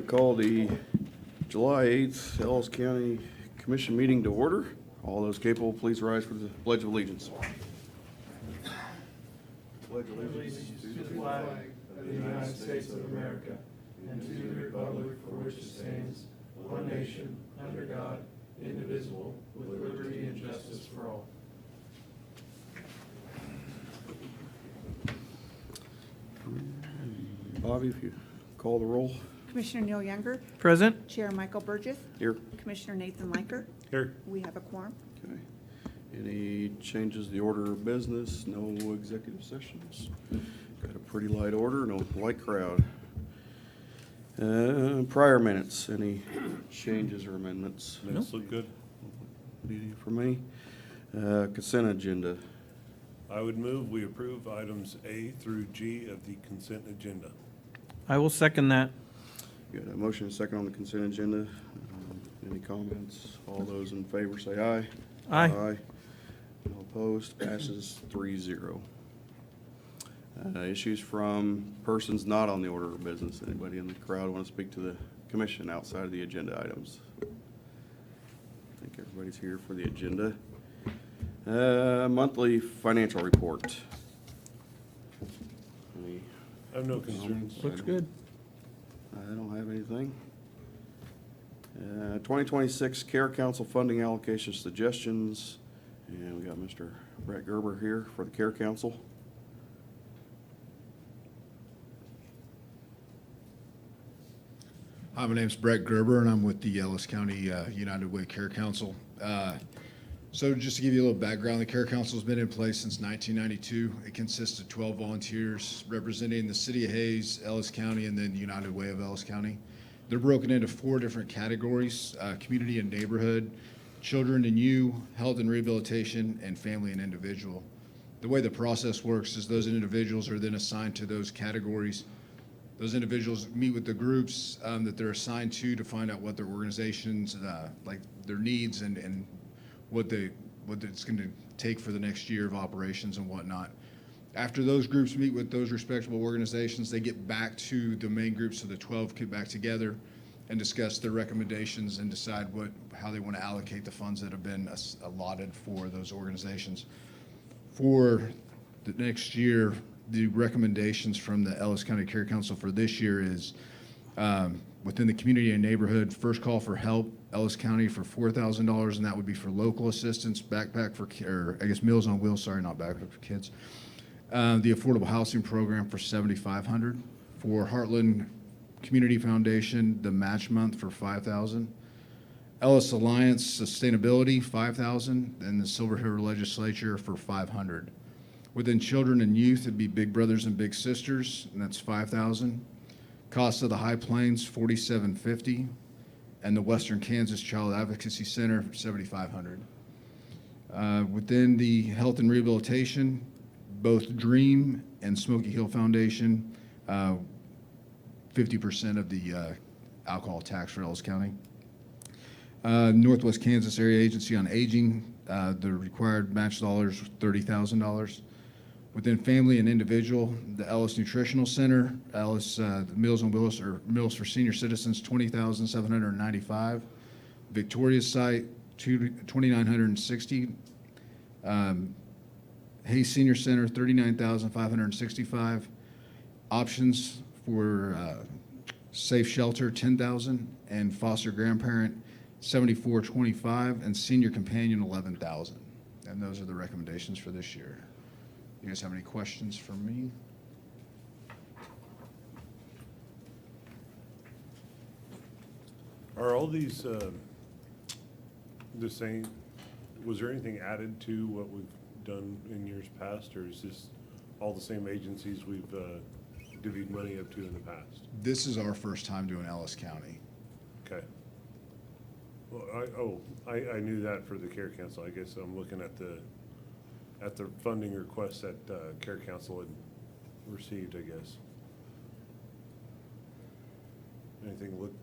call the July 8th Ellis County Commission meeting to order. All those capable, please rise for the Pledge of Allegiance. Pledge allegiance to the flag of the United States of America and to the republic for which it stands, one nation, under God, indivisible, with liberty and justice for all. Bobby, if you call the roll. Commissioner Neil Younger, Present. Chair Michael Burgess, Here. Commissioner Nathan Liker. Here. We have a quorum. Okay. Any changes to the order of business? No executive sessions? Got a pretty light order, no light crowd. Prior minutes, any changes or amendments? Minutes look good. Anything for me? Consent agenda. I would move we approve items A through G of the consent agenda. I will second that. Got a motion and a second on the consent agenda. Any comments? All those in favor say aye. Aye. Aye. No opposed, passes 3-0. Issues from persons not on the order of business. Anybody in the crowd want to speak to the commission outside of the agenda items? I think everybody's here for the agenda. Monthly financial report. Any I have no concerns. Looks good. I don't have anything. 2026 Care Council funding allocation suggestions. And we got Mr. Brett Gerber here for the Care Council. Hi, my name's Brett Gerber, and I'm with the Ellis County United Way Care Council. So just to give you a little background, the Care Council has been in place since 1992. It consists of 12 volunteers representing the City of Hayes, Ellis County, and then United Way of Ellis County. They're broken into 4 different categories: community and neighborhood, children and youth, health and rehabilitation, and family and individual. The way the process works is those individuals are then assigned to those categories. Those individuals meet with the groups that they're assigned to find out what their organizations, like their needs and what it's going to take for the next year of operations and whatnot. After those groups meet with those respectable organizations, they get back to the main group, so the 12 get back together and discuss their recommendations and decide how they want to allocate the funds that have been allotted for those organizations. For the next year, the recommendations from the Ellis County Care Council for this year is within the community and neighborhood, first call for help, Ellis County for $4,000, and that would be for local assistance, backpack for, or I guess Meals on Wheels, sorry, not backpack for kids. The Affordable Housing Program for $7,500. For Heartland Community Foundation, the match month for $5,000. Ellis Alliance Sustainability, $5,000, and the Silver River Legislature for $500. Within children and youth, it'd be Big Brothers and Big Sisters, and that's $5,000. Cost of the High Plains, $4,750, and the Western Kansas Child Advocacy Center, $7,500. Within the health and rehabilitation, both Dream and Smoky Hill Foundation, 50% of the alcohol tax for Ellis County. Northwest Kansas Area Agency on Aging, the required match dollars, $30,000. Within family and individual, the Ellis Nutritional Center, Ellis Meals on Wheels, or Meals for Senior Citizens, $20,795. Victoria's Site, $2,960. Hayes Senior Center, $39,565. Options for Safe Shelter, $10,000, and Foster Grandparent, $74.25, and Senior Companion, $11,000. And those are the recommendations for this year. You guys have any questions for me? Are all these the same? Was there anything added to what we've done in years past, or is this all the same agencies we've divvied money up to in the past? This is our first time doing Ellis County. Okay. Well, I knew that for the Care Council. I guess I'm looking at the funding requests that Care Council had received, I guess. Anything look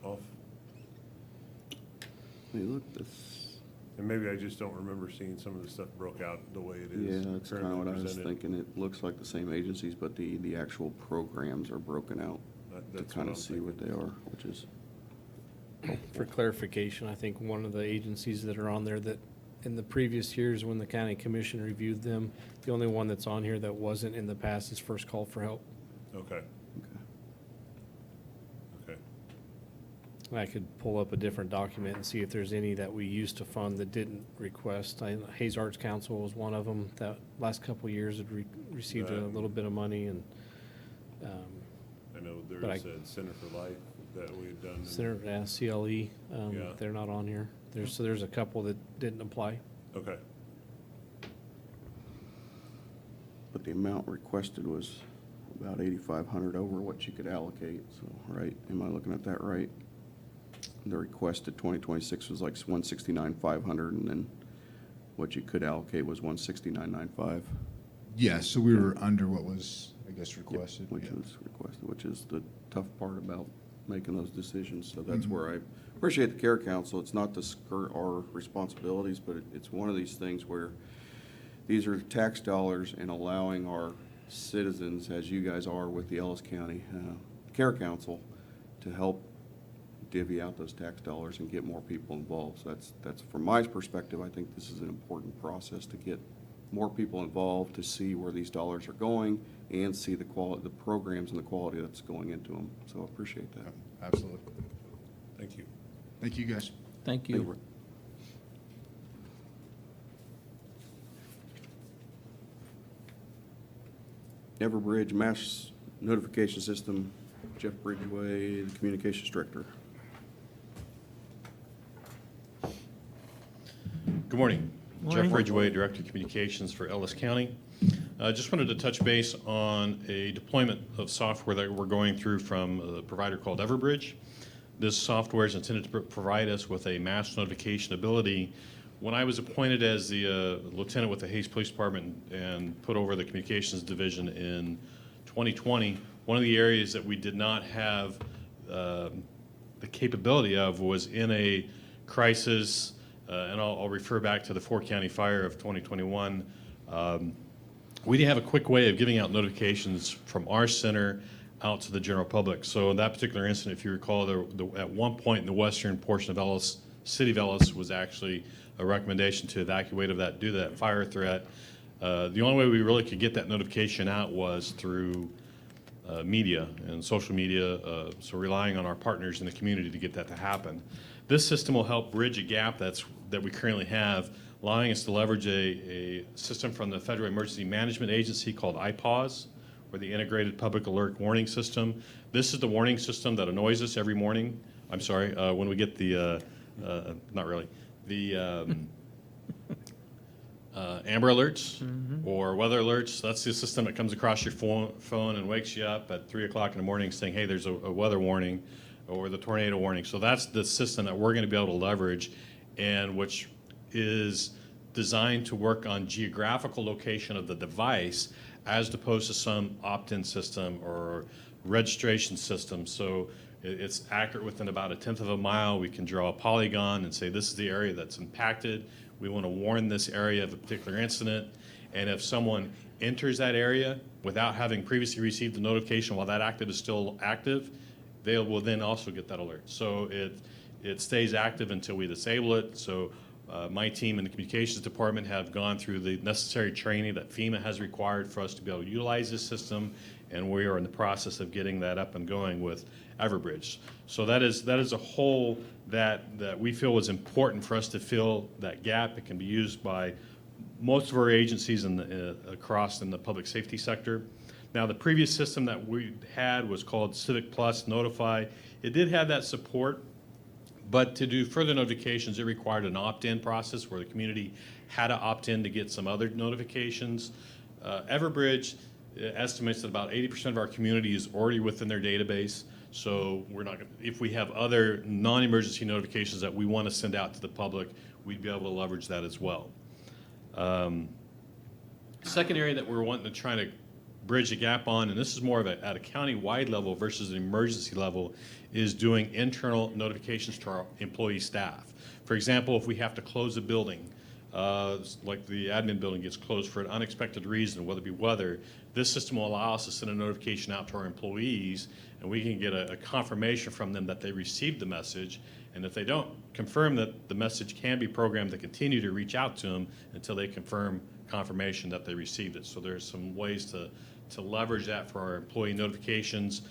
off? Hey, look, this, And maybe I just don't remember seeing some of the stuff broke out the way it is. yeah, that's kind of currently what I was presented. thinking. It looks like the same agencies, but the actual programs are broken out. to That's kind what of I'm see what they are, which is, For clarification, I think one of the agencies that are on there that in the previous years when the county commission reviewed them, the only one that's on here that wasn't in the past is First Call for Help. Okay. Okay. I could pull up a different document and see if there's any that we used to fund that didn't request. Hayes Arts Council was one of them that last couple of years had received a Right. little bit of money, and I know But there's a Center for Life that we've done. Center, CLE, Yeah. they're not on here. There's a couple that didn't apply. Okay. but the amount requested was about 8,500 over what you could allocate, so, right? Am I looking at that right? The requested 2026 was like 169,500, and then what you could allocate was 169,955. Yeah, so we were under what was, I guess, requested. Which yeah. was requested, which is the tough part about making those decisions. So that's Mhm. where I appreciate the care council. It's not to skirt our responsibilities, but it's one of these things where these are tax dollars, and allowing our citizens, as you guys are with the Ellis County Care Council, to help divvy out those tax dollars and get more people involved. So that's from my perspective, I think this is an important process to get more people involved, to see where these dollars are going and see the quality, the programs and the quality that's going into them. So I appreciate that. Absolutely. Thank you. Thank you, guys. Thank Thank you. you. Everbridge Mass Notification System, Jeff Bridgeway, the Communications Director. Good morning. Morning. Jeff Ridgway, Director of Communications for Ellis County. Just wanted to touch base on a deployment of software that we're going through from a provider called Everbridge. This software is intended to provide us with a mass notification ability. When I was appointed as the lieutenant with the Hayes Police Department and put over the Communications Division in 2020, one of the areas that we did not have the capability of was in a crisis, and I'll refer back to the Fort County fire of 2021. We didn't have a quick way of giving out notifications from our center out to the general public. So in that particular incident, if you recall, at one point in the western portion of Ellis, city of Ellis, was actually a recommendation to evacuate of that due to that fire threat. The only way we really could get that notification out was through media and social media, so relying on our partners in the community to get that to happen. This system will help bridge a gap that we currently have, allowing us to leverage a system from the Federal Emergency Management Agency called IPAWS, or the Integrated Public Alert Warning System. This is the warning system that annoys us every morning. I'm sorry, when we get the, not really, the Amber Alerts or weather alerts. That's the system that comes across your phone and wakes you up at 3 o'clock in the morning saying, hey, there's a weather warning or the tornado warning. So that's the system that we're going to be able to leverage, and which is designed to work on geographical location of the device as opposed to some opt-in system or registration system. So it's accurate within about 1/10 of a mile. We can draw a polygon and say this is the area that's impacted. We want to warn this area of a particular incident. And if someone enters that area without having previously received the notification while that active is still active, they will then also get that alert. So it stays active until we disable it. So my team in the communications department have gone through the necessary training that FEMA has required for us to be able to utilize this system, and we are in the process of getting that up and going with Everbridge. So that is a hole that we feel is important for us to fill that gap. It can be used by most of our agencies across in the public safety sector. Now, the previous system that we had was called Civic Plus Notify. It did have that support, but to do further notifications, it required an opt-in process where the community had to opt in to get some other notifications. Everbridge estimates that about 80% of our community is already within their database. So we're not, if we have other non-emergency notifications that we want to send out to the public, we'd be able to leverage that as well. Second area that we're wanting to try to bridge a gap on, and this is more of at a county-wide level versus an emergency level, is doing internal notifications to our employee staff. For example, if we have to close a building, like the admin building gets closed for an unexpected reason, whether it be weather, this system will allow us to send a notification out to our employees, and we can get a confirmation from them that they received the message. And if they don't, confirm that the message can be programmed to continue to reach out to them until they confirm confirmation that they received it. So there's some ways to leverage that for our employee notifications.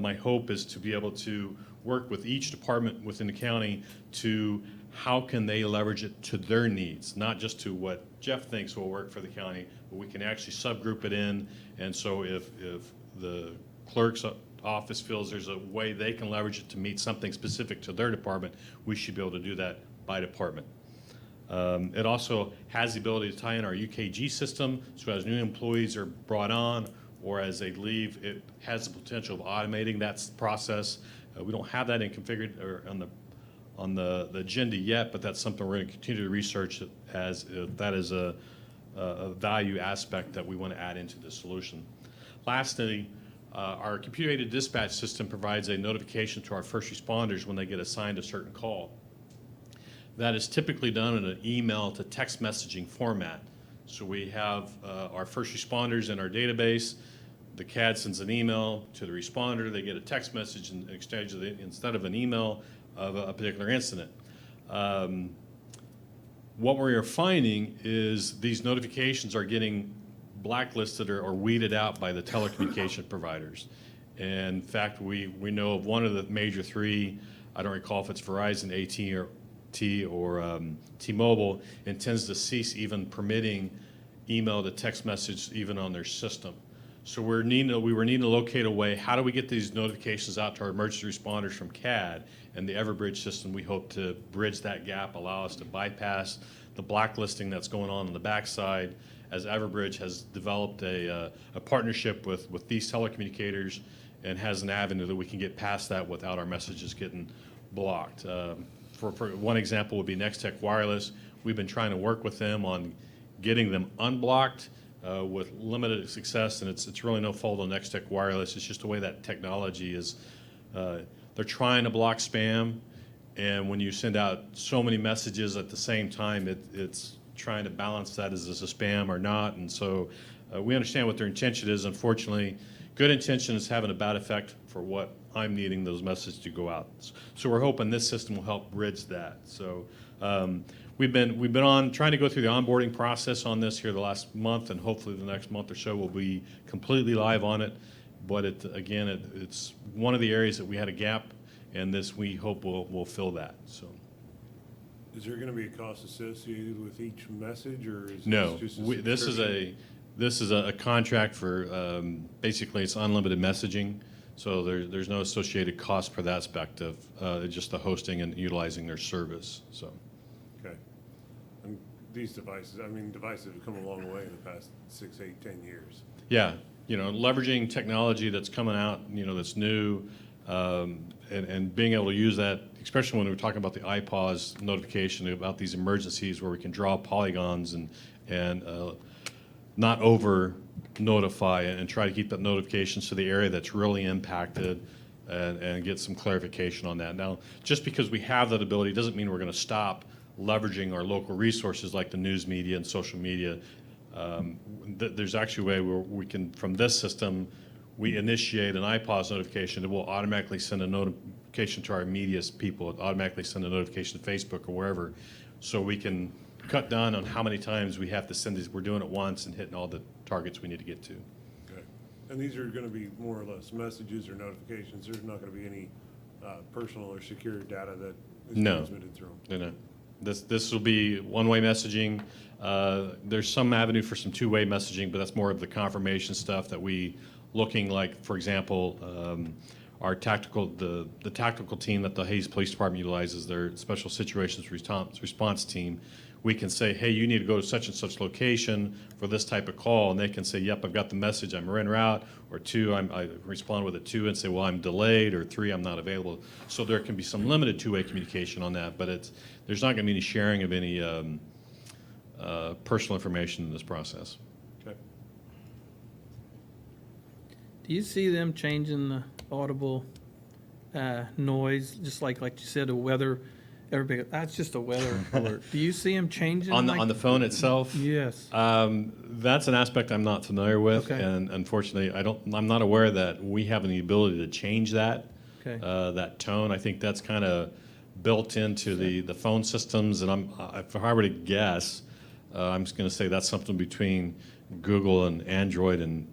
My hope is to be able to work with each department within the county to how can they leverage it to their needs, not just to what Jeff thinks will work for the county, but we can actually subgroup it in. And so if the clerk's office feels there's a way they can leverage it to meet something specific to their department, we should be able to do that by department. It also has the ability to tie in our UKG system, so as new employees are brought on or as they leave, it has the potential of automating that process. We don't have that in configured or on the agenda yet, but that's something we're going to continue to research as that is a value aspect that we want to add into the solution. Lastly, our computer-aided dispatch system provides a notification to our first responders when they get assigned a certain call. That is typically done in an email to text messaging format. So we have our first responders in our database. The CAD sends an email to the responder. They get a text message in exchange of instead of an email of a particular incident. What we are finding is these notifications are getting blacklisted or weeded out by the telecommunication providers. And in fact, we know of one of the major three, I don't recall if it's Verizon, AT&T, or T-Mobile, intends to cease even permitting email to text message even on their system. So we were needing to locate a way, how do we get these notifications out to our emergency responders from CAD? And the Everbridge system, we hope to bridge that gap, allow us to bypass the blacklisting that's going on the backside, as Everbridge has developed a partnership with these telecommunicators and has an avenue that we can get past that without our messages getting blocked. For one example would be Nextech Wireless. We've been trying to work with them on getting them unblocked with limited success, and it's really no fault on Nextech Wireless. It's just the way that technology is. They're trying to block spam, and when you send out so many messages at the same time, it's trying to balance that, is this a spam or not? And so we understand what their intention is. Unfortunately, good intention is having a bad effect for what I'm needing those messages to go out. So we're hoping this system will help bridge that. So we've been on trying to go through the onboarding process on this here the last month, and hopefully the next month or so we'll be completely live on it. But it's one of the areas that we had a gap, and this we hope will fill that. So. Is there going to be a cost associated with each message, or is No, this just this is a contract for basically it's unlimited messaging, so there's no associated cost for that aspect of just the hosting and utilizing their service. So. Okay. And these devices have come a long way in the past 6, 8, 10 years. Yeah, leveraging technology that's coming out, that's new, and being able to use that, especially when we're talking about the iPause notification about these emergencies where we can draw polygons and not over notify and try to keep that notifications to the area that's really impacted and get some clarification on that. Now, just because we have that ability doesn't mean we're going to stop leveraging our local resources like the news media and social media. There's actually a way where we can, from this system, we initiate an iPause notification. It will automatically send a notification to our media people. It automatically send a notification to Facebook or wherever. So we can cut down on how many times we have to send these. We're doing it once and hitting all the targets we need to get to. Okay. And these are going to be more or less messages or notifications. There's not going to be any personal or secure data that is transmitted through them. No. This will be one-way messaging. There's some avenue for some two-way messaging, but that's more of the confirmation stuff that we looking like, for example, our the tactical team that the Hayes Police Department utilizes, their special situations response team. We can say, hey, you need to go to such and such location for this type of call, and they can say, yep, I've got the message, I'm en route, or 2, I respond with a 2 and say, well, I'm delayed, or 3, I'm not available. So there can be some limited two-way communication on that, but there's not going to be any sharing of any personal information in this process. Okay. Do you see them changing the audible noise, just like you said, the weather Everybody, that's just a weather alert. Do you see them changing? On like- the phone itself? Yes. That's an aspect I'm not familiar with, Okay. and unfortunately, I'm not aware that we have any ability to change that, Okay. that tone. I think that's kind of built into the phone systems, and if I were to guess, I'm just going to say that's something between Google and Android and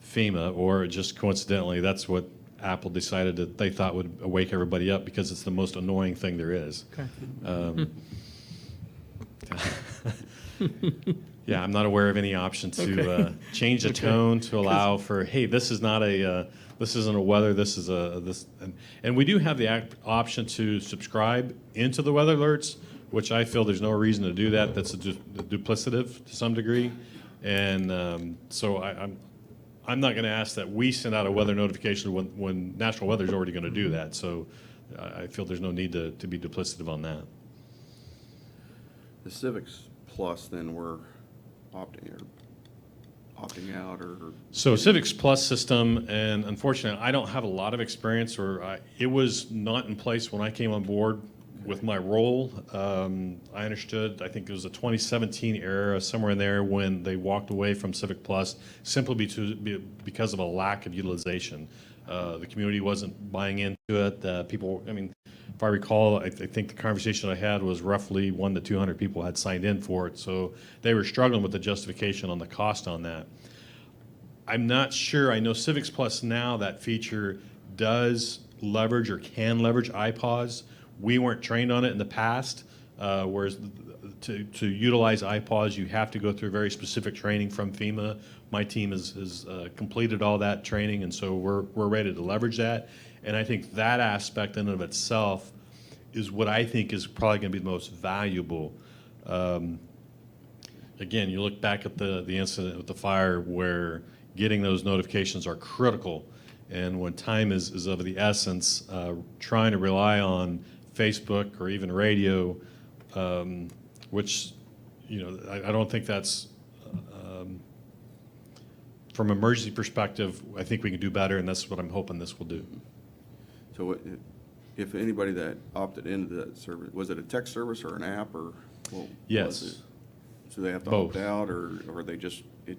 FEMA, or just coincidentally, that's what Apple decided that they thought would wake everybody up because it's the most annoying thing there is. Okay. Yeah, I'm not aware of any option to change the tone to allow for, hey, this is not this isn't a weather, this is this. And we do have the option to subscribe into the weather alerts, which I feel there's no reason to do that. That's duplicative to some degree. And so I'm not going to ask that we send out a weather notification when national weather is already going to do that. So I feel there's no need to be duplicative on that. The Civics Plus, then we're opting out or? So Civics Plus system, and unfortunately, I don't have a lot of experience, it was not in place when I came on board with my role. I understood, I think it was a 2017 era, somewhere in there, when they walked away from Civic Plus simply because of a lack of utilization. The community wasn't buying into it. People, I mean, if I recall, I think the conversation I had was roughly 100 to 200 people had signed in for it. So they were struggling with the justification on the cost on that. I'm not sure. I know Civics Plus now, that feature does leverage or can leverage iPods. We weren't trained on it in the past, whereas to utilize iPods, you have to go through very specific training from FEMA. My team has completed all that training, and so we're ready to leverage that. And I think that aspect in and of itself is what I think is probably going to be the most valuable. Again, you look back at the incident with the fire where getting those notifications are critical. And when time is of the essence, trying to rely on Facebook or even radio, which, I don't think that's, from an emergency perspective, I think we can do better, and that's what I'm hoping this will do. So if anybody that opted into that service, was it a text service or an app or? What Yes. was it? So they have to Both. opt out or they just, they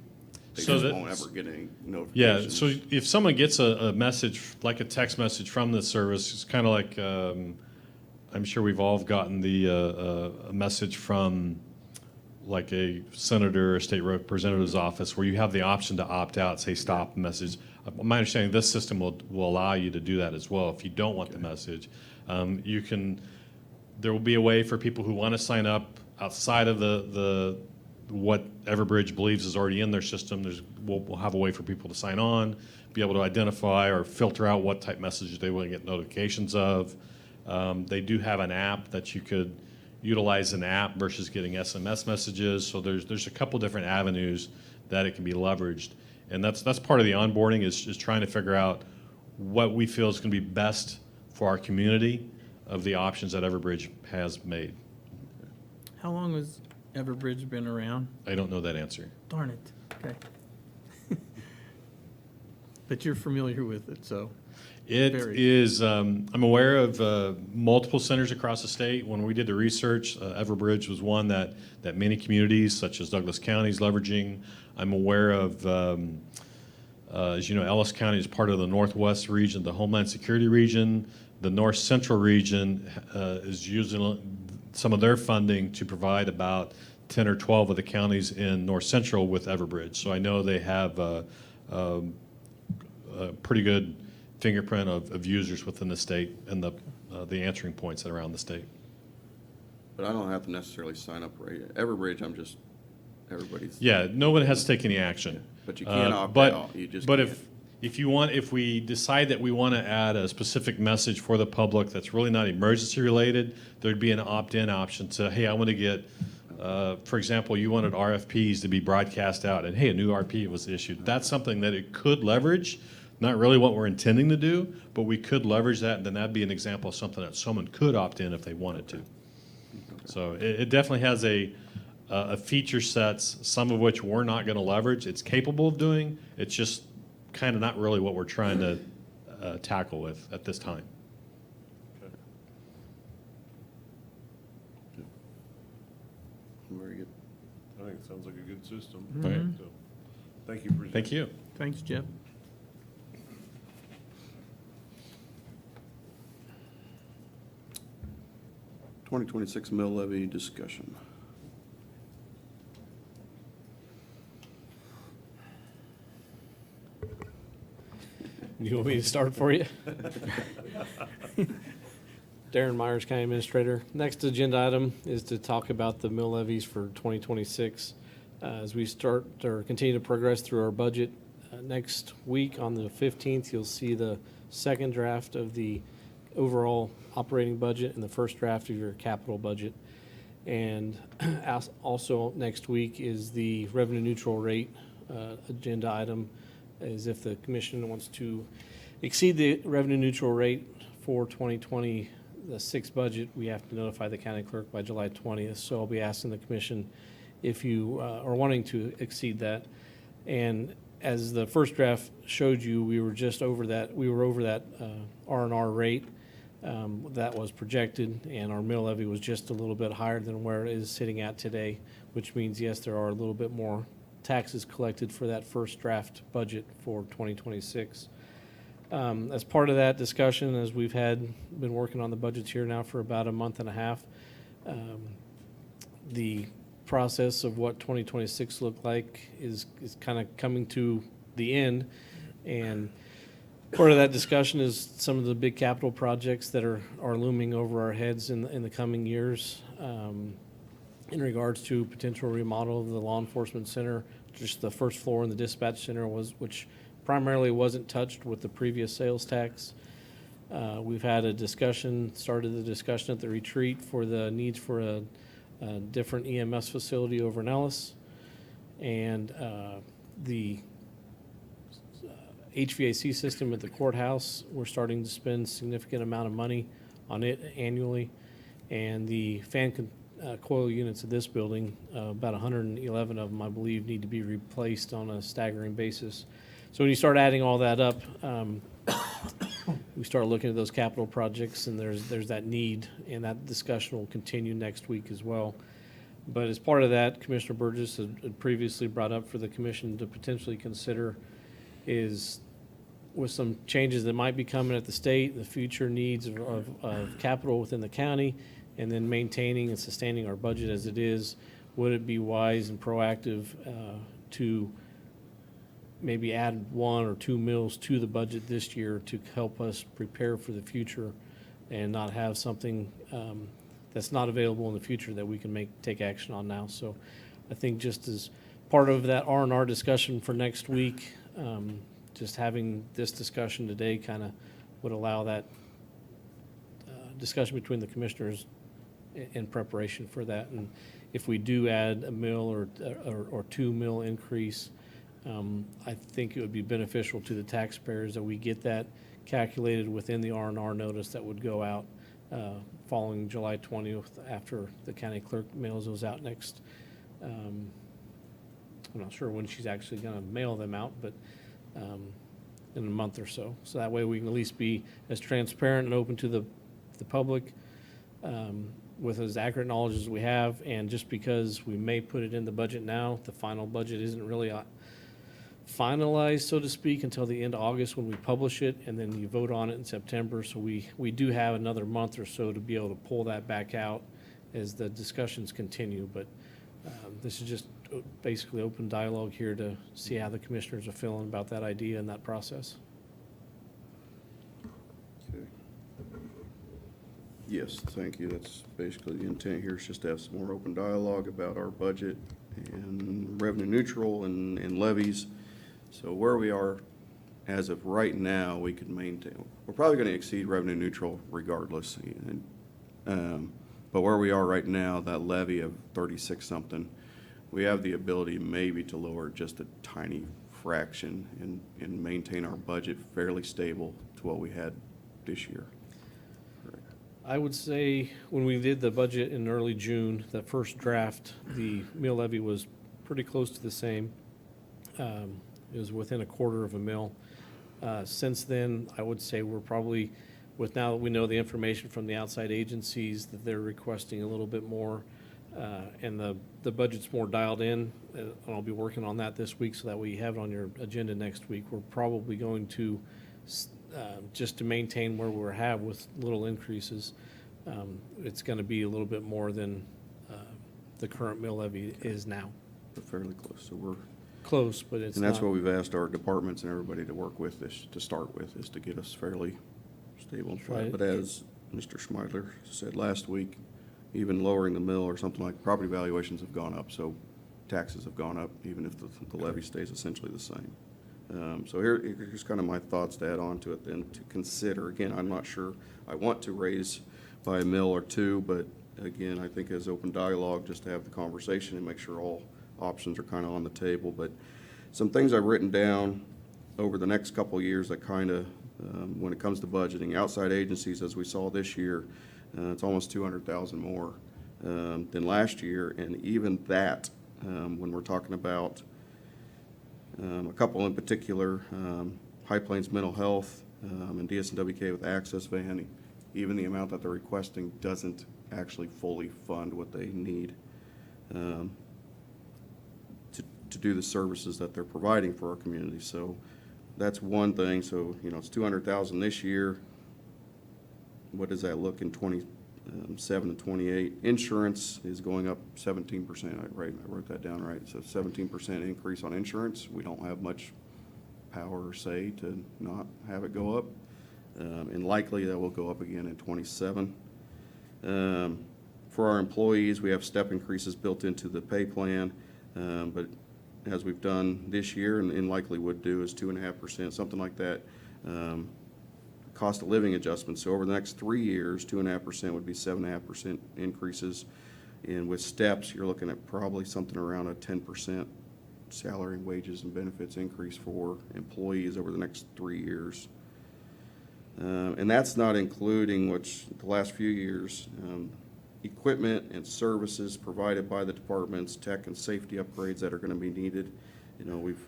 So just that- won't ever get any Yeah, notifications? so if someone gets a message, like a text message from the service, it's kind of like, I'm sure we've all gotten a message from like a senator or state representative's office where you have the option to opt out, say stop message. My understanding, this system will allow you to do that as well if you don't want the message. There will be a way for people who want to sign up outside of the what Everbridge believes is already in their system. We'll have a way for people to sign on, be able to identify or filter out what type messages they want to get notifications of. They do have an app that you could utilize an app versus getting SMS messages. So there's a couple different avenues that it can be leveraged. And that's part of the onboarding is trying to figure out what we feel is going to be best for our community of the options that Everbridge has made. How long has Everbridge been around? I don't know that answer. Darn it. Okay. But you're familiar with it, so. It Very. is, I'm aware of multiple centers across the state. When we did the research, Everbridge was one that many communities, such as Douglas County, is leveraging. I'm aware of, as you know, Ellis County is part of the Northwest region, the Homeland Security region. The North Central region is using some of their funding to provide about 10 or 12 of the counties in North Central with Everbridge. So I know they have a pretty good fingerprint of users within the state and the answering points that are around the state. But I don't have to necessarily sign up for Everbridge, everybody's. Yeah, no one has to take any action. But you can't opt but- out, you just But can't. if we decide that we want to add a specific message for the public that's really not emergency related, there'd be an opt-in option to, hey, I want to get, for example, you wanted RFPs to be broadcast out, and hey, a new RFP was issued. That's something that it could leverage. Not really what we're intending to do, but we could leverage that, and then that'd be an example of something that someone could opt in if they wanted to. So it definitely has a feature sets, some of which we're not going to leverage. It's capable of doing. It's just kind of not really what we're trying to tackle with at this time. sounds like a good system. Right. So, thank you for. Thank you. Thanks, Jeff. $2026 mill levy discussion. You want me to start for you? Darren Myers, County Administrator. Next agenda item is to talk about the mill levies for 2026. As we start or continue to progress through our budget, next week on the 15th, you'll see the second draft of the overall operating budget and the first draft of your capital budget. And also next week is the revenue neutral rate agenda item, as if the commission wants to exceed the revenue neutral rate for 2026 budget, we have to notify the county clerk by July 20th. So I'll be asking the commission if you are wanting to exceed that. And as the first draft showed you, we were just over that, R&R rate that was projected, and our mill levy was just a little bit higher than where it is sitting at today, which means, yes, there are a little bit more taxes collected for that first draft budget for 2026. As part of that discussion, as we've been working on the budgets here now for about a month and a half, the process of what 2026 looked like is kind of coming to the end. And part of that discussion is some of the big capital projects that are looming over our heads in the coming years. In regards to potential remodel of the law enforcement center, just the first floor in the dispatch center which primarily wasn't touched with the previous sales tax. We've had started the discussion at the retreat for the needs for a different EMS facility over in Ellis. And the HVAC system at the courthouse, we're starting to spend significant amount of money on it annually. And the fan coil units of this building, about 111 of them, I believe, need to be replaced on a staggering basis. So when you start adding all that up, we start looking at those capital projects, and there's that need, and that discussion will continue next week as well. But as part of that, Commissioner Burgess had previously brought up for the commission to potentially consider is, with some changes that might be coming at the state, the future needs of capital within the county, and then maintaining and sustaining our budget as it is, would it be wise and proactive to maybe add 1 or 2 mills to the budget this year to help us prepare for the future and not have something that's not available in the future that we can take action on now. So I think just as part of that R&R discussion for next week, just having this discussion today kind of would allow that discussion between the commissioners in preparation for that. And if we do add a mill or 2 mill increase, I think it would be beneficial to the taxpayers that we get that calculated within the R&R notice that would go out following July 20th after the county clerk mails those out next. I'm not sure when she's actually going to mail them out, but in a month or so. So that way we can at least be as transparent and open to the public with as accurate knowledge as we have. And just because we may put it in the budget now, the final budget isn't really finalized, so to speak, until the end of August when we publish it, and then you vote on it in September. So we do have another month or so to be able to pull that back out as the discussions continue. But this is just basically open dialogue here to see how the commissioners are feeling about that idea and that process. Okay. Yes, thank you. That's basically the intent here, is just to have some more open dialogue about our budget and revenue neutral and levies. So where we are as of right now, we could maintain, we're probably going to exceed revenue neutral regardless. But where we are right now, that levy of 36 something, we have the ability maybe to lower just a tiny fraction and maintain our budget fairly stable to what we had this year. I would say when we did the budget in early June, the first draft, the mill levy was pretty close to the same. It was within a quarter of a mil. Since then, I would say we're probably, with now that we know the information from the outside agencies, that they're requesting a little bit more. And the budget's more dialed in, and I'll be working on that this week so that we have it on your agenda next week. We're probably going to, just to maintain where we have with little increases, it's gonna be a little bit more than the current mill levy is now. Fairly close, so we're, Close, but it's and that's not. what we've asked our departments and everybody to work with this, to start with, is to get us fairly stable and flat. Right. But as Mr. Schmeidler said last week, even lowering the mill or something like, property valuations have gone up, so taxes have gone up, even if the levy stays essentially the same. So here's kind of my thoughts to add on to it then, to consider. Again, I'm not sure I want to raise by a mill or two, but again, I think as open dialogue, just to have the conversation and make sure all options are kind of on the table. But some things I've written down over the next couple of years that kind of, when it comes to budgeting, outside agencies, as we saw this year, it's almost 200,000 more than last year, and even that, when we're talking about a couple in particular, High Plains Mental Health and DSNWK with Access Van, even the amount that they're requesting doesn't actually fully fund what they need to do the services that they're providing for our community. So that's one thing. So, it's 200,000 this year. What does that look in 27 and 28? Insurance is going up 17%. I wrote that down right. So 17% increase on insurance. We don't have much power or say to not have it go up. And likely that will go up again in 27. For our employees, we have step increases built into the pay plan, but as we've done this year and likely would do is 2.5%, something like that. Cost of living adjustments. So over the next 3 years, 2.5% would be 7.5% increases. And with steps, you're looking at probably something around a 10% salary and wages and benefits increase for employees over the next 3 years. And that's not including, which the last few years, equipment and services provided by the departments, tech and safety upgrades that are going to be needed.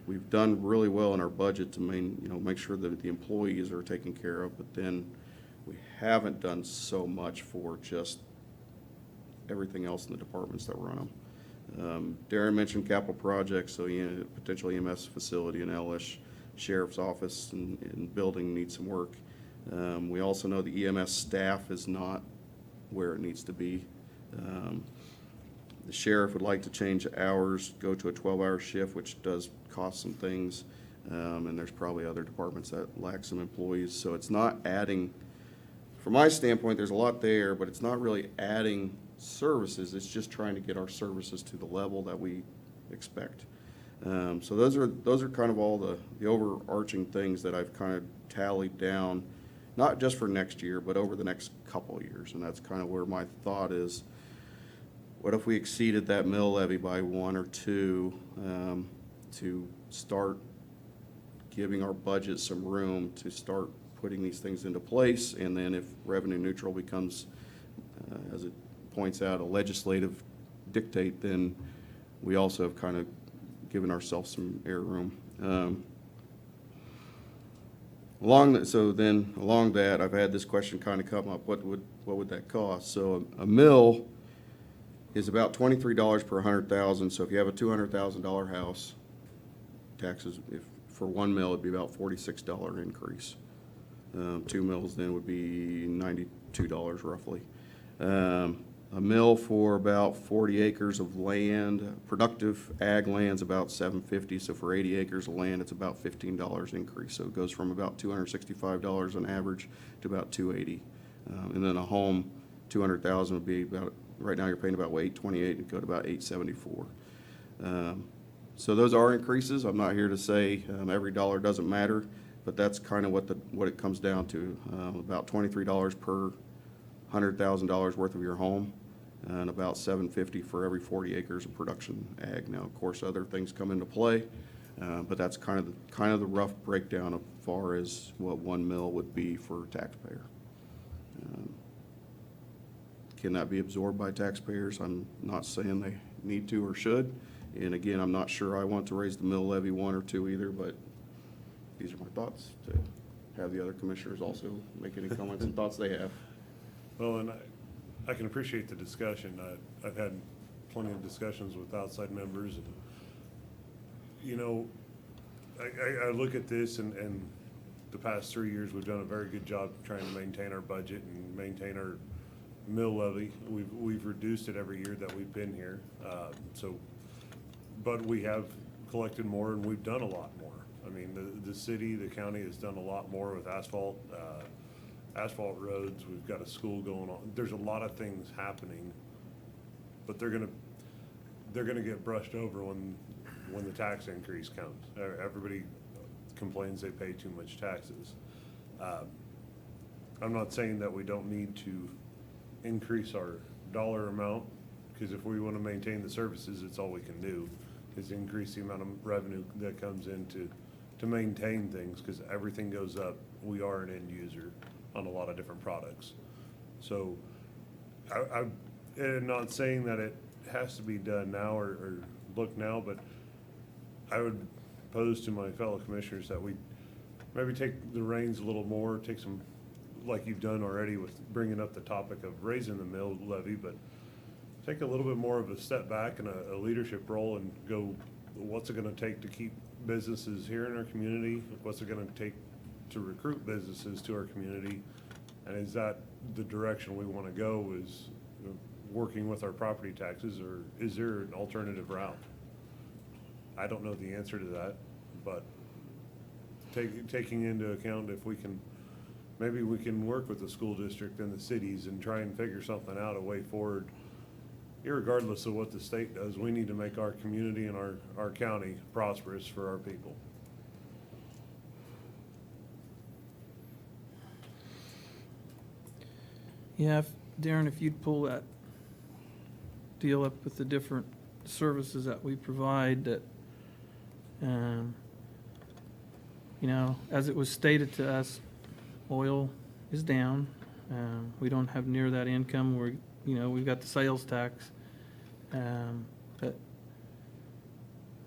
We've done really well in our budget to make sure that the employees are taken care of, but then we haven't done so much for just everything else in the departments that run them. Darren mentioned capital projects, so potential EMS facility in Ellis, sheriff's office and building needs some work. We also know the EMS staff is not where it needs to be. The sheriff would like to change hours, go to a 12-hour shift, which does cost some things, and there's probably other departments that lack some employees. So it's not adding, from my standpoint, there's a lot there, but it's not really adding services. It's just trying to get our services to the level that we expect. So those are kind of all the overarching things that I've kind of tallied down, not just for next year, but over the next couple of years. And that's kind of where my thought is, what if we exceeded that mill levy by 1 or 2 to start giving our budget some room to start putting these things into place? And then if revenue neutral becomes, as it points out, a legislative dictate, then we also have kind of given ourselves some air room. Along that, I've had this question kind of come up, what would that cost? So a mill is about $23 per 100,000. So if you have a $200,000 house, taxes, for 1 mill, it'd be about $46 increase. 2 mills then would be $92 roughly. A mill for about 40 acres of land, productive ag land's about $7.50. So for 80 acres of land, it's about $15 increase. So it goes from about $265 on average to about $280. And then a home, 200,000 would be about, right now you're paying about $828, and go to about $874. So those are increases. I'm not here to say every dollar doesn't matter, but that's kind of what it comes down to. About $23 per $100,000 worth of your home, and about $750 for every 40 acres of production ag. Now, of course, other things come into play, but that's kind of the rough breakdown as far as what 1 mill would be for a taxpayer. Can that be absorbed by taxpayers? I'm not saying they need to or should. And again, I'm not sure I want to raise the mill levy 1 or 2 either, but these are my thoughts, to have the other commissioners also make any comments and thoughts they have. Well, and I can appreciate the discussion. I've had plenty of discussions with outside members, and, you know, I look at this, and the past 3 years, we've done a very good job trying to maintain our budget and maintain our mill levy. We've reduced it every year that we've been here, but we have collected more, and we've done a lot more. I mean, the city, the county has done a lot more with asphalt roads. We've got a school going on. There's a lot of things happening, but they're gonna get brushed over when the tax increase comes. Everybody complains they pay too much taxes. I'm not saying that we don't need to increase our dollar amount, because if we want to maintain the services, it's all we can do, is increase the amount of revenue that comes in to maintain things, because everything goes up. We are an end user on a lot of different products. So I'm not saying that it has to be done now or look now, but I would pose to my fellow commissioners that we maybe take the reins a little more, take some, like you've done already with bringing up the topic of raising the mill levy, but take a little bit more of a step back and a leadership role and go, what's it gonna take to keep businesses here in our community? What's it gonna take to recruit businesses to our community? And is that the direction we wanna go, is working with our property taxes, or is there an alternative route? I don't know the answer to that, but taking into account if we can, maybe we can work with the school district and the cities and try and figure something out, a way forward. Irregardless of what the state does, we need to make our community and our county prosperous for our people. Yeah, Darren, if you'd pull that deal up with the different services that we provide, that, you know, as it was stated to us, oil is down. We don't have near that income. We've got the sales tax. But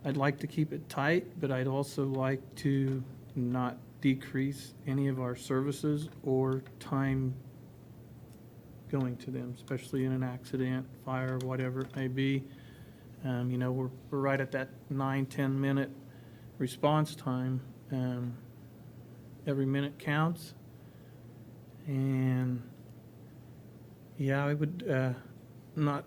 I'd like to keep it tight, but I'd also like to not decrease any of our services or time going to them, especially in an accident, fire, whatever it may be. We're right at that 9-10 minute response time. Every minute counts. And yeah, I would not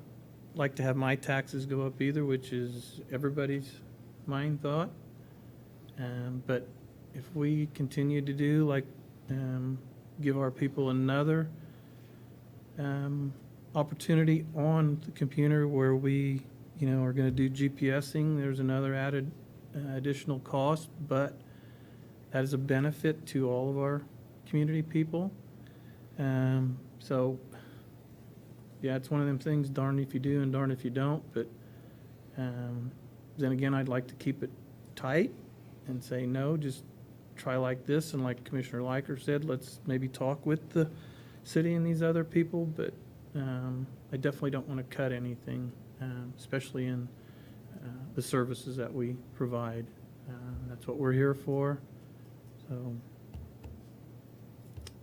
like to have my taxes go up either, which is everybody's mind thought. But if we continue to do like give our people another opportunity on the computer where we are going to do GPSing, there's another added additional cost, but that is a benefit to all of our community people. So yeah, it's one of them things, darn if you do and darn if you don't, but then again, I'd like to keep it tight and say, no, just try like this, and like Commissioner Liker said, let's maybe talk with the city and these other people, but I definitely don't want to cut anything, especially in the services that we provide. That's what we're here for, so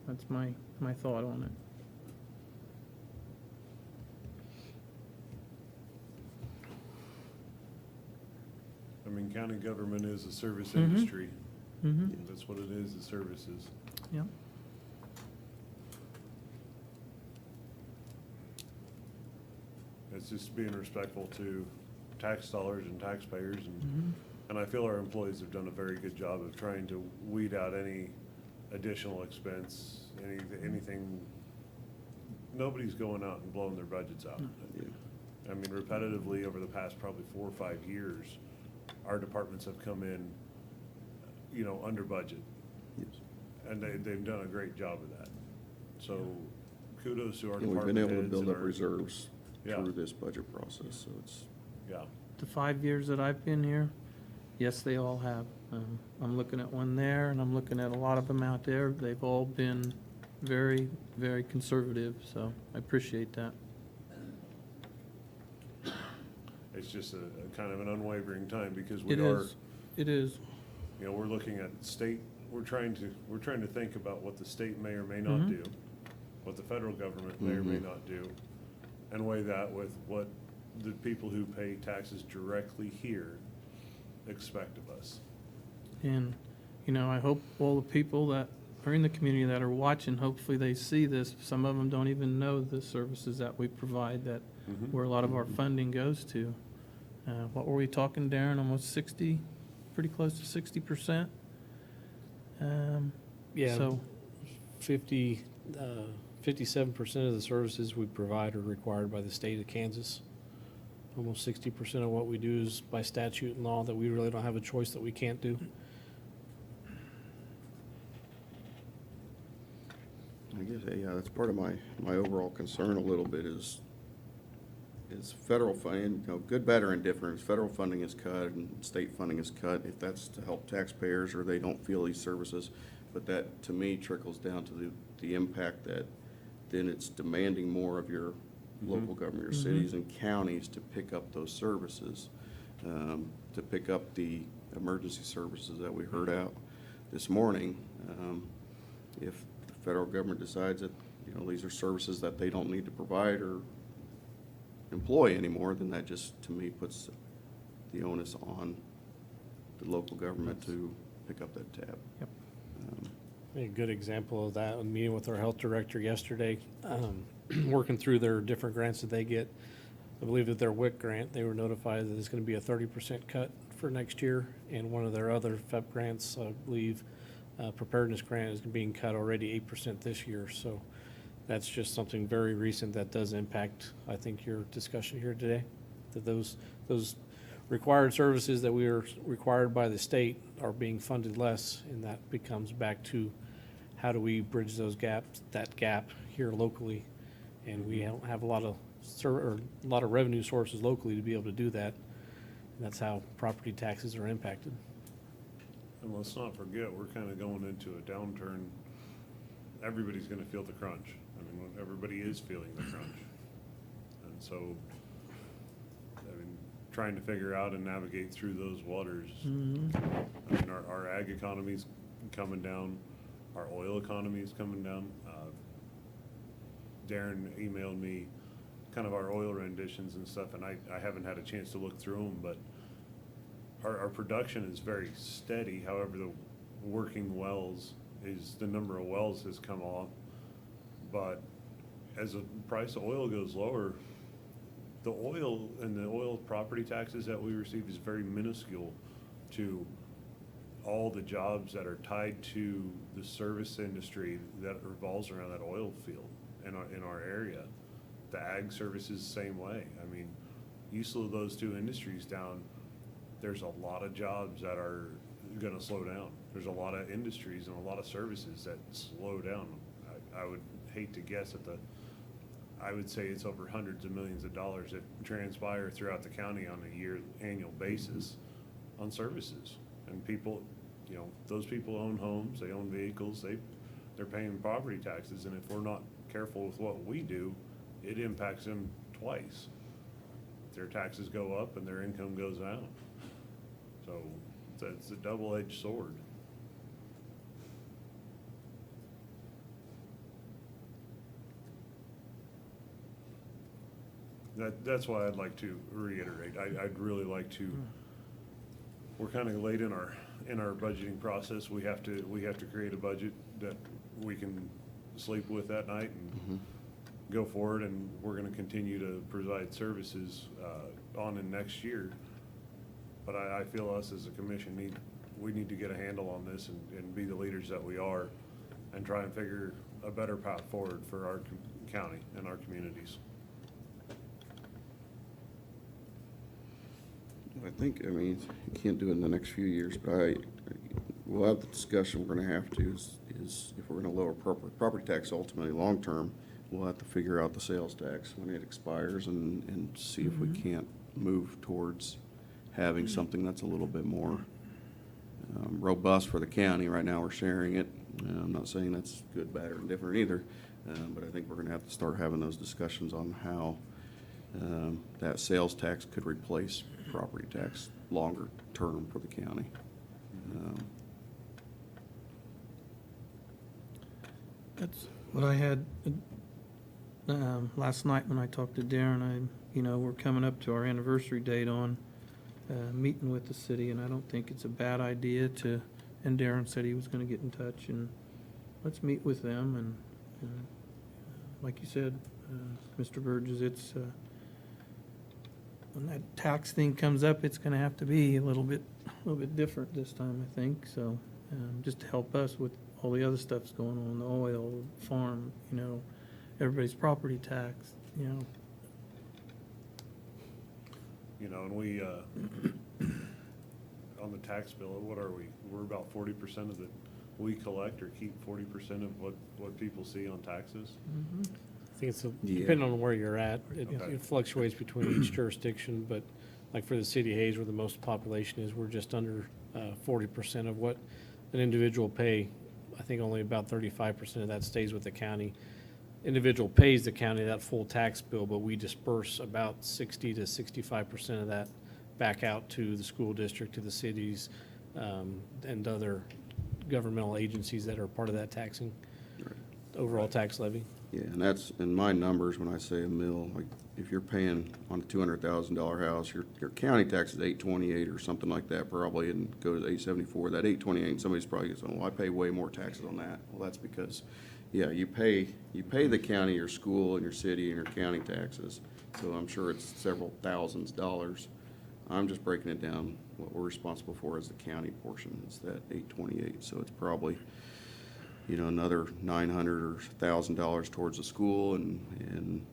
that's my thought on it. I mean, county government is a service Mhm. industry. Mm-hmm. That's what it is, the services. Yeah. It's just being respectful to tax dollars and taxpayers, Mhm. and I feel our employees have done a very good job of trying to weed out any additional expense, anything. Nobody's going out and blowing their budgets out. I mean, repetitively over the past probably 4 or 5 years, our departments have come in, under budget. Yes. And they've done a great job of that. So kudos to our And we've department been able to heads build and up our- reserves Yeah. through this budget process, so it's, Yeah, The 5 years that I've been here, yes, they all have. I'm looking at one there, and I'm looking at a lot of them out there. They've all been very, very conservative, so I appreciate that. it's just a kind of an unwavering time, because It is. It is. we're looking at state, we're trying to think about what the state may or may not Mhm. do, what the federal government may or may Mhm. not do, and weigh that with what the people who pay taxes directly here expect of us. And, you know, I hope all the people that are in the community that are watching, hopefully they see this. Some of them don't even know the services that we provide, that Mhm. where a lot of our funding goes to. What were we talking, Darren? Almost 60, pretty close to 60%? Yeah, So, 57% of the services we provide are required by the state of Kansas. Almost 60% of what we do is by statute and law that we really don't have a choice that we can't do. I guess, yeah, that's part of my overall concern a little bit is federal funding, you know, good, bad, or indifferent. Federal funding is cut and state funding is cut, if that's to help taxpayers or they don't feel these services. But that, to me, trickles down to the impact that then it's demanding more of your local government, your cities and counties to pick up those services, to pick up the emergency services that we heard out this morning. If the federal government decides that, you know, these are services that they don't need to provide or employ anymore, then that just, to me, puts the onus on the local government to pick up that tab. Yep. A good example of that, a meeting with our health director yesterday, working through their different grants that they get. I believe that their WIC grant, they were notified that it's going to be a 30% cut for next year, and one of their other FEP grants, I believe, preparedness grant is being cut already 8% this year. So that's just something very recent that does impact, I think, your discussion here today. That those required services that we are required by the state are being funded less, and that becomes back to how do we bridge those gaps, that gap here locally, and we don't have a lot of revenue sources locally to be able to do that. And that's how property taxes are impacted. And let's not forget, we're kind of going into a downturn. Everybody's going to feel the crunch. I mean, everybody is feeling the crunch. And so, I mean, trying to figure out and navigate through those waters. I mean, our ag economy's coming down. Our oil economy is coming down. Darren emailed me kind of our oil renditions and stuff, and I haven't had a chance to look through them, but our production is very steady. However, the working wells the number of wells has come off. But as the price of oil goes lower, the oil and the oil property taxes that we receive is very minuscule to all the jobs that are tied to the service industry that revolves around that oil field in our area. The ag services, same way. I mean, you slow those two industries down, there's a lot of jobs that are gonna slow down. There's a lot of industries and a lot of services that slow down. I would hate to guess I would say it's over hundreds of millions of dollars that transpire throughout the county on a annual basis on services. And people, you know, those people own homes, they own vehicles, they're paying property taxes, and if we're not careful with what we do, it impacts them twice. Their taxes go up and their income goes down. So that's a double-edged sword. That's why I'd like to reiterate. I'd really like to. We're kind of late in our budgeting process. We have to create a budget that we can sleep with that night and go forward. And we're going to continue to provide services on in next year. But I feel us as a commission need to get a handle on this and be the leaders that we are, and try and figure a better path forward for our county and our communities. I think, I mean, you can't do it in the next few years, but we'll have the discussion we're gonna have to is if we're gonna lower property tax ultimately long-term, we'll have to figure out the sales tax when it expires and see if we can't move towards having something that's a little bit more robust for the county. Right now, we're sharing it. I'm not saying that's good, bad, or indifferent either, but I think we're gonna have to start having those discussions on how that sales tax could replace property tax longer term for the county. That's what I had last night when I talked to Darren, we're coming up to our anniversary date on meeting with the city, and I don't think it's a bad idea and Darren said he was gonna get in touch, and let's meet with them, and like you said, Mr. Burgess, it's, when that tax thing comes up, it's gonna have to be a little bit different this time, I think, so, just to help us with all the other stuff's going on, the oil, farm, everybody's property tax, And we, on the tax bill, what are we? We're about 40% of we collect or keep 40% of what people see on taxes? I think it's, Yeah. depending on where you're at, Okay. it fluctuates between each jurisdiction, but like for the city of Hayes, where the most population is, we're just under 40% of what an individual pay. I think only about 35% of that stays with the county. Individual pays the county that full tax bill, but we disperse about 60 to 65% of that back out to the school district, to the cities, and other governmental agencies that are part of that taxing, overall tax levy. Yeah, and that's, in my numbers, when I say a mill, like, if you're paying on a $200,000 house, your county tax is $828 or something like that, probably, and goes to $874. That $828, and somebody's probably going, well, I pay way more taxes on that. Well, that's because, yeah, you pay the county, your school, and your city, and your county taxes. So I'm sure it's several thousands of dollars. I'm just breaking it down. What we're responsible for is the county portion, is that $828. So it's probably, another $900 or $1,000 towards the school, and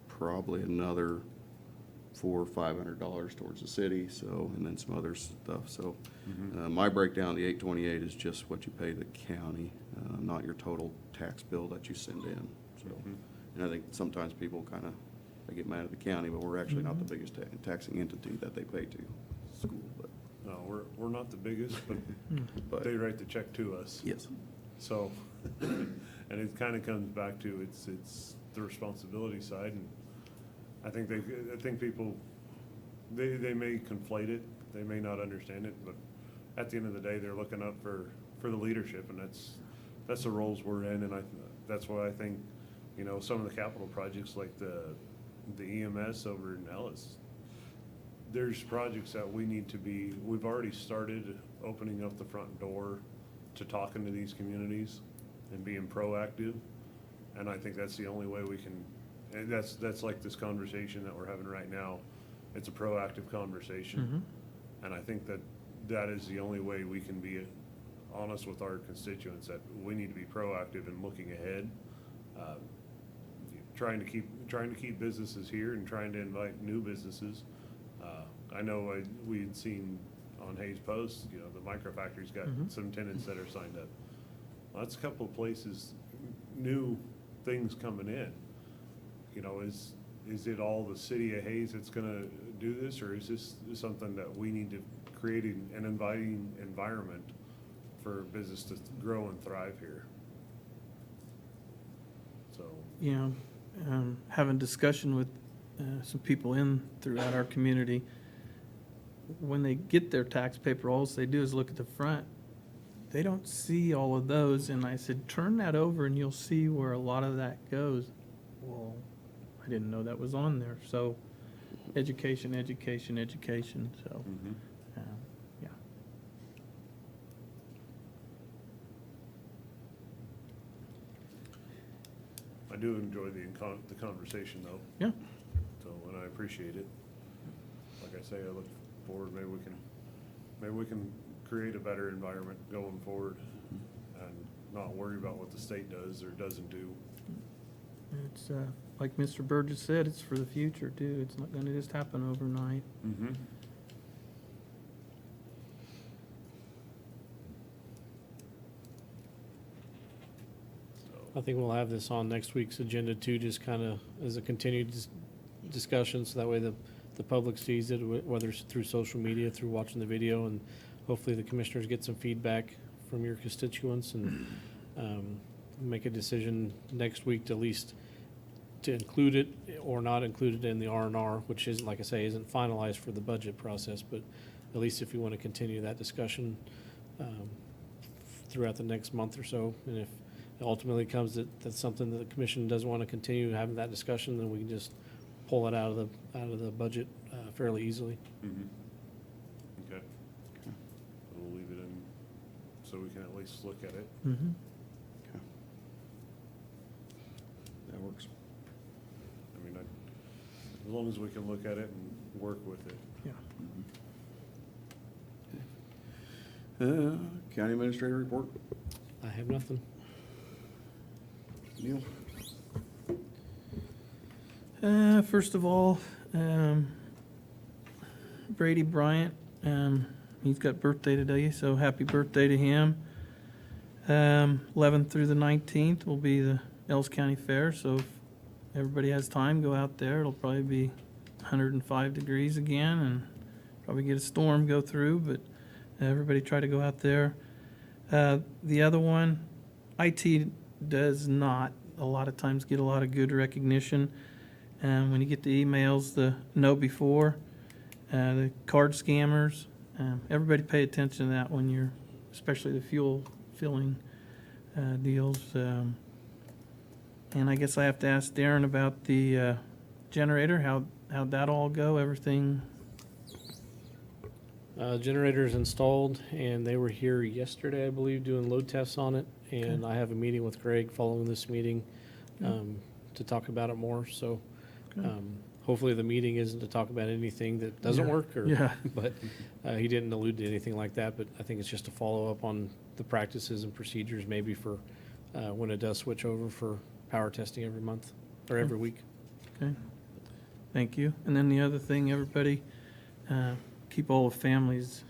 probably another $400 or $500 towards the city. So, and then some other stuff. So, my breakdown, the $828 is just what you pay the county, not your total tax bill that you send in. So, and I think sometimes people they get mad at the county, but we're actually not the biggest taxing entity that they pay to school. But No, we're not the biggest, but they write the check to us. yes. So, and it kind of comes back to it's the responsibility side, and I think people, they may conflate it, they may not understand it, but at the end of the day, they're looking up for the leadership, and that's the roles we're in, and that's why I think, some of the capital projects like the EMS over in Ellis, there's projects that we've already started opening up the front door to talking to these communities and being proactive. And I think that's the only way we can, and that's like this conversation that we're having right now. It's a proactive conversation. And I think that is the only way we can be honest with our constituents, that we need to be proactive and looking ahead. Trying to keep businesses here and trying to invite new businesses. I know we had seen on Hayes Post, the micro factory's got some tenants that are signed up. Well, that's a couple of places, new things coming in. Is it all the city of Hayes that's gonna do this, or is this something that we need to create an inviting environment for business to grow and thrive here? So. Having discussion with some people throughout our community, when they get their tax paper, all they do is look at the front. They don't see all of those, and I said, turn that over and you'll see where a lot of that goes. Well, I didn't know that was on there, so education, so, yeah. I do enjoy the conversation though. Yeah. So, and I appreciate it. Like I say, I look forward, maybe we can create a better environment going forward and not worry about what the state does or doesn't do. It's, like Mr. Burgess said, it's for the future too. It's not gonna just happen overnight. I think we'll have this on next week's agenda too, just kind of as a continued discussion, so that way the public sees it, whether it's through social media, through watching the video, and hopefully the commissioners get some feedback from your constituents and make a decision next week to at least to include it or not include it in the R&R, which is, like I say, isn't finalized for the budget process, but at least if you want to continue that discussion throughout the next month or so, and if ultimately comes that that's something that the commission doesn't want to continue having that discussion, then we can just pull it out of the budget fairly easily. Okay. We'll leave it in, so we can at least look at it. Mm-hmm. That works. I mean, as long as we can look at it and work with it. Yeah. County Administrator report. I have nothing. Neil? First of all, Brady Bryant, he's got birthday today, so happy birthday to him. 11th through the 19th will be the Ellis County Fair, so if everybody has time, go out there. It'll probably be 105 degrees again, and probably get a storm go through, but everybody try to go out there. The other one, IT does not a lot of times get a lot of good recognition. When you get the emails, the know before, the card scammers, everybody pay attention to that when you're, especially the fuel filling deals. And I guess I have to ask Darren about the generator, how'd that all go? Everything? Generator's installed, and they were here yesterday, I believe, doing load tests on it. And I have a meeting with Greg following this meeting to talk about it more. So hopefully the meeting isn't to talk about anything that doesn't work, but he didn't allude to anything like that. But I think it's just a follow up on the practices and procedures, maybe for when it does switch over for power testing every month or every week. Okay, thank you. And then the other thing, everybody, keep all the families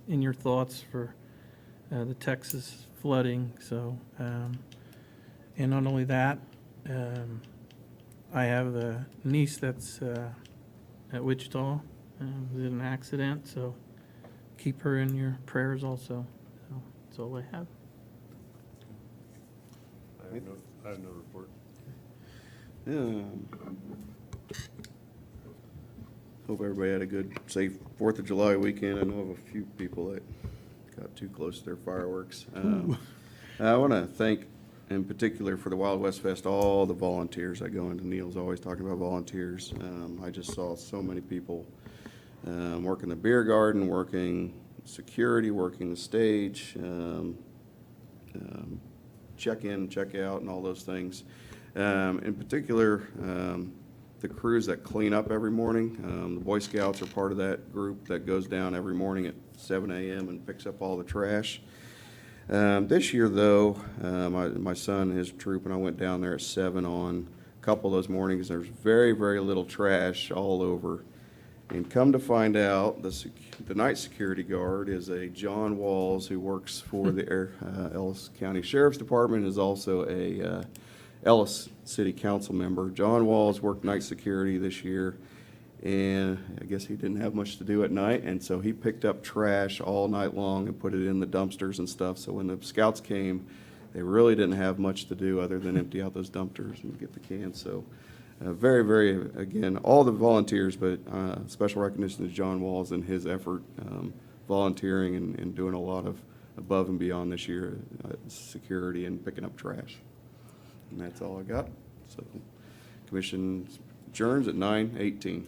in your thoughts for the Texas flooding. So, and not only that, I have a niece that's at Wichita with an accident, so keep her in your prayers also. So that's all I have. I have no report. Hope everybody had a good, safe 4th of July weekend. I know of a few people that got too close to their fireworks. I want to thank, in particular, for the Wild West Fest, all the volunteers that go into. Neil's always talking about volunteers. I just saw so many people working the beer garden, working security, working the stage, check in, check out, and all those things. In particular, the crews that clean up every morning. The Boy Scouts are part of that group that goes down every morning at 7 a.m. and picks up all the trash. This year, though, my son, his troop, and I went down there at 7 on a couple of those mornings. There's very, very little trash all over. And come to find out, the night security guard is a John Walls who works for the Ellis County Sheriff's Department, is also a Ellis City Council member. John Walls worked night security this year, and I guess he didn't have much to do at night, and so he picked up trash all night long and put it in the dumpsters and stuff. So when the scouts came, they really didn't have much to do other than empty out those dumpsters and get the cans. So very, very, again, all the volunteers, but special recognition to John Walls and his effort volunteering and doing a lot of above and beyond this year, security and picking up trash. And that's all I got. So commission adjourns at 9:18.